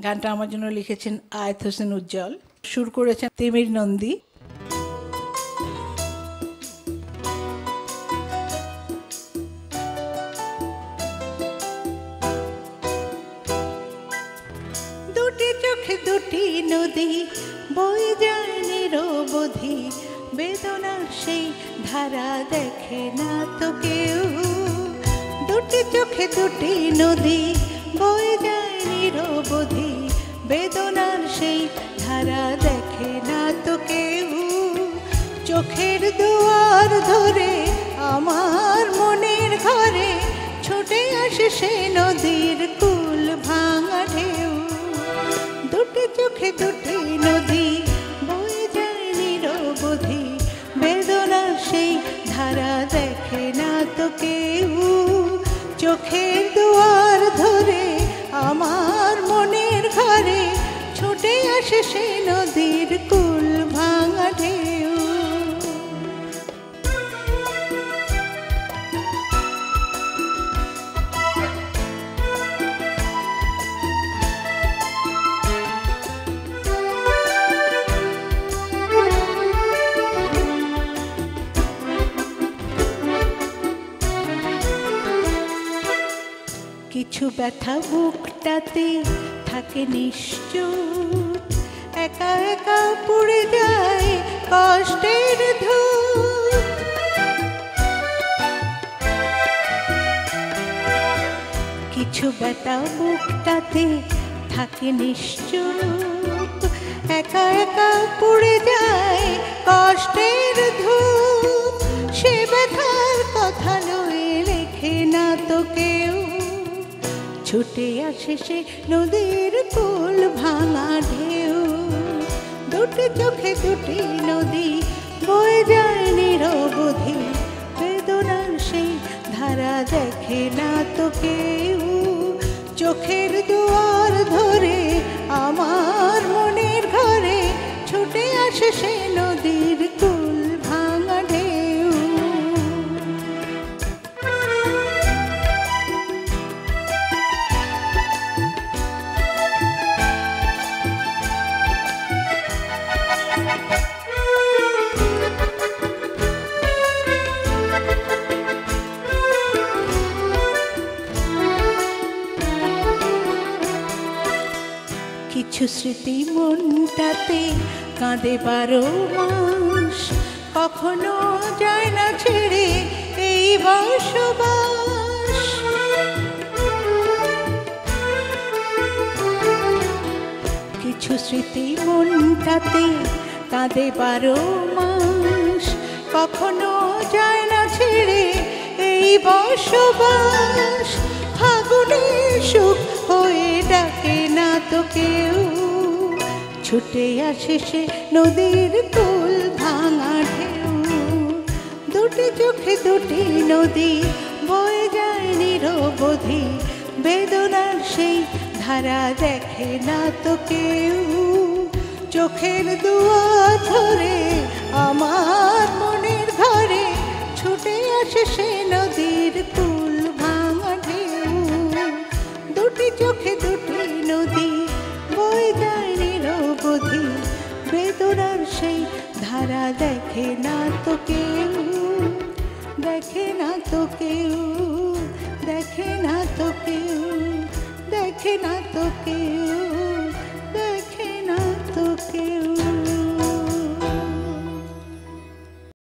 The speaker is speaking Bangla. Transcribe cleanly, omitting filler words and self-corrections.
গানটা আমার জন্য লিখেছেন আয়েত হোসেন উজ্জ্বল, সুর করেছেন তিমির নন্দী। দুটি চোখে দুটি নদী বয়ে যায় নিরবধি, বেদনার সেই ধারা দেখে না তো কেউ। দুটি চোখে দুটি নদী বয়ে যায় নিরবধি, বেদনার সেই ধারা দেখে না তো কেউ। চোখের দুয়ার ধরে আমার মনের ঘরে ছুটে আসে সে নদীর কুল ভাঙা ঢেউ। দুটি চোখে দুটি নদী বয়ে যায় নিরবধি, বেদনার সেই ধারা দেখে না তো কেউ। চোখের দুয়ার ধরে আমার মনের ঘরে ছুটে আসে সে নদীর কুল ভাঙা ঢেউ। কিছু ব্যথা বুকটাতে থাকে নিশ্চুপ, একা একা পুড়ে যায় কষ্টের ধূপ। কিছু ব্যথা বুকটাতে থাকে নিশ্চুপ, একা একা পুড়ে যায় কষ্টের ধূপ। সে ব্যথার কথা লয়ে লেখে না তো কেউ, ছুটে আসে সে নদীর কুল ভাঙা ঢেউ। দুটি চোখে দুটি নদী বয়ে যায় নিরবধি, বেদনার সেই ধারা দেখে না তো কেউ। চোখের দুয়ার ধরে আমার মনের ঘরে ছুটে আসে সে নদীর কুল ভাঙা ঢেউ। কিছু স্মৃতি মনটাতে কাঁদে 12 মাস, কখনো যায় না ছেড়ে এই বসবাস। কিছু স্মৃতি মনটাতে কাঁদে 12 মাস, কখনো যায় না ছেড়ে এই বসবাস। ফাগুনের সুখ হয়ে ডাকে না তো কেউ, ছুটে আসে সে নদীর কুল ভাঙা ঢেউ। দুটি চোখে দুটি নদী বয়ে যায় নিরবধি, বেদনার সেই ধারা দেখে না তো কেউ। চোখের দুয়ার ধরে আমার মনের ঘরে ছুটে আসে সে নদীর কুল ভাঙা ঢেউ। দুটি চোখে দুটি নদী বয়ে যায় নিরবধি, বেদনার সেই ধারা দেখে না তো কেউ। দেখে না তো কেউ, দেখে না তো কেউ, দেখে না তো কেউ।